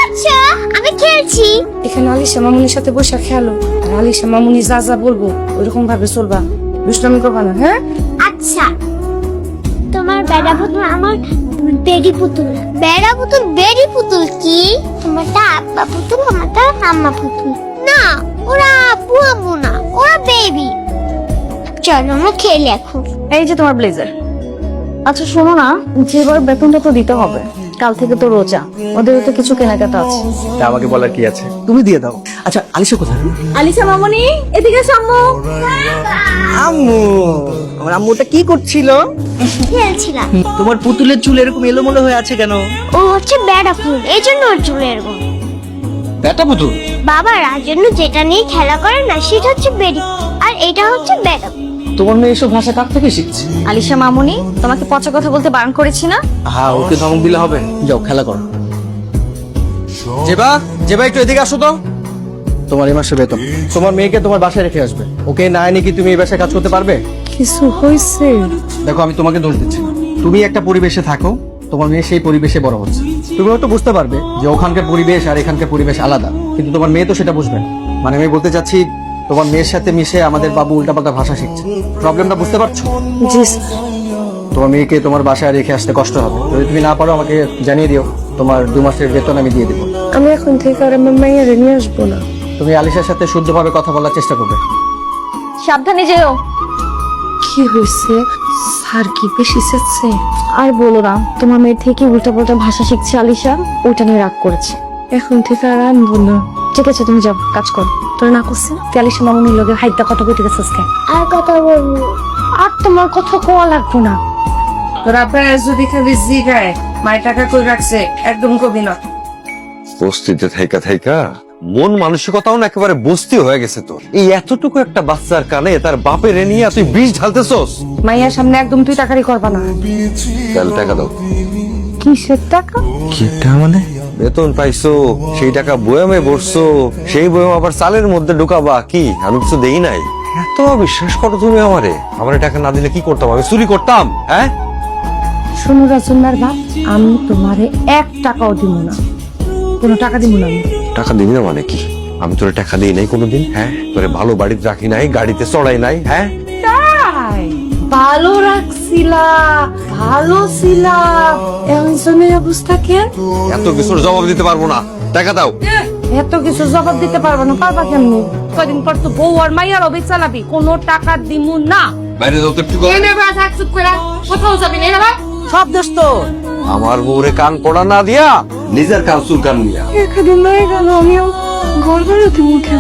করছো? আমি খেলছি। এখানে আলিশা মামুনির সাথে বসে খেলো, আর আলিশা মামুনি যা যা বলবো ওইরকম ভাবে চলবা, দুষ্টামি করবা না, হ্যাঁ? আচ্ছা, তোমার বেড়া পুতুল আমার বেড়ি পুতুল। বেড়া পুতুল বেড়ি পুতুল কি? তোমারটা আব্বা পুতুল, আমারটা আম্মা পুতুল। না, ওরা আব্বু আম্মু না, ওরা বেবি। চলো আমরা খেলি এখন। এই যে তোমার ব্লেজার। আচ্ছা শোনো না, যেবার বেতনটা তো দিতে হবে, কাল থেকে তো রোজা, ওদেরও তো কিছু কেনাকাটা আছে। তা আমাকে বলার কি আছে, তুমি দিয়ে দাও। আচ্ছা আলিশা কোথায়? আলিশা মামনি এদিকে সামনে। আম্মু, আমার আম্মুটা কি করছিল? খেলছিলাম। তোমার পুতুলের চুল এরকম এলোমেলো হয়ে আছে কেন? ও হচ্ছে বেড়া পুতুল, এই জন্য ওর চুল এরকম। ব্যাটা পুতুল? বাবা রাজন্য যেটা নিয়ে খেলা করে না সেটা হচ্ছে বেড়ি, আর এটা হচ্ছে বেড়া। তোমার মেয়ে এসব ভাষা কার থেকে শিখছে? আলিশা মামনি, তোমাকে পচা কথা বলতে বারণ করেছি না? হ্যাঁ, ওকে ধমক দিলে হবে। যাও খেলা করো। জেবা, জেবা একটু এদিকে আসো তো। তোমার এই মাসে বেতন, তোমার মেয়েকে তোমার বাসায় রেখে আসবে। ওকে না এনে কি তুমি এই বাসায় কাজ করতে পারবে? কিছু হয়েছে? দেখো আমি তোমাকে দোষ দিচ্ছি না। তুমি একটা পরিবেশে থাকো, তোমার মেয়ে সেই পরিবেশে বড় হচ্ছে। তুমি হয়তো বুঝতে পারবে যে ওখানকার পরিবেশ আর এখানকার পরিবেশ আলাদা, কিন্তু তোমার মেয়ে তো সেটা বুঝবে না। মানে আমি বলতে চাচ্ছি, তোমার মেয়ের সাথে মিশে আমাদের বাবু উল্টাপাল্টা ভাষা শিখছে। প্রবলেমটা বুঝতে পারছো? জি। তোমার মেয়েকে তোমার বাসায় রেখে আসতে কষ্ট হবে। যদি তুমি না পারো আমাকে জানিয়ে দিও, তোমার 2 মাসের বেতন আমি দিয়ে দেবো। আমি এখন থেকে আর আমার মাইয়ারে নিয়ে আসবো না। তুমি আলিশার সাথে শুদ্ধভাবে কথা বলার চেষ্টা করবে। সাবধানে যেও। কি হয়েছে? স্যার কি বেশি চেচ্ছে? আর বলো না, তোমার মেয়ের থেকে উল্টাপাল্টা ভাষা শিখছে আলিশা, ওইটা নিয়ে রাগ করেছে। এখন থেকে আর আনবো না। ঠিক আছে, তুমি যাও কাজ করো। তোর না করছে তুই আলিশা মামুনির লগে হাইটটা কথা কইতে গেছিস কেন? আর কথা বলবো। আর তোমার কথা কোয়া লাগবো না। তোরা প্রায় যদি খাবি জিগায় মায়ের টাকা কই রাখছে, একদম কবি না। বস্তিতে থাইকা থাইকা মন মানসিকতাও না একেবারে বস্তি হয়ে গেছে তোর। এই এতটুকু একটা বাচ্চার কানে তার বাপের নিয়ে তুই বিষ ঢালতেছস। মাইয়ার সামনে একদম তুই টাকারি করবা না। তাহলে টাকা দাও। কিসের টাকা? কি টাকা মানে? বেতন পাইছো, সেই টাকা বয়ামে ভরছো, সেই বয়াম আবার চালের মধ্যে ঢুকাবা। কি আমি কিছু দেই নাই? এত বিশ্বাস করো তুমি আমারে? আমারে টাকা না দিলে কি করতাম? আমি চুরি করতাম? হ্যাঁ শোনো রাজনার বাপ, আমি তোমারে 1 টাকাও দিব না, কোনো টাকা দিব না আমি। টাকা দিবি না মানে কি? আমি তোরে টাকা দিই নাই কোনোদিন? হ্যাঁ, তোরে ভালো বাড়িতে রাখি নাই, গাড়িতে চড়াই নাই? হ্যাঁ, তাই ভালো রাখছিলা, ভালো ছিলা, এমন জনের অবস্থা কেন? এত কিছুর জবাব দিতে পারবো না। টাকা দাও। এত কিছু জবাব দিতে পারবো না? পারবা কেমনি? কদিন পর তো বউ আর মাইয়ার অবে চালাবি, কোনো টাকা দিমু না। বাইরে যাও তো একটু। এনে বা থাক, চুপ করে কোথাও যাবি না। এনে বা সব দোষ তোর। আমার বউরে কান পড়া না দিয়া নিজের কান চুলকান নিয়া। এখানে নাই গেল, আমিও ঘর বেরোতে মুখে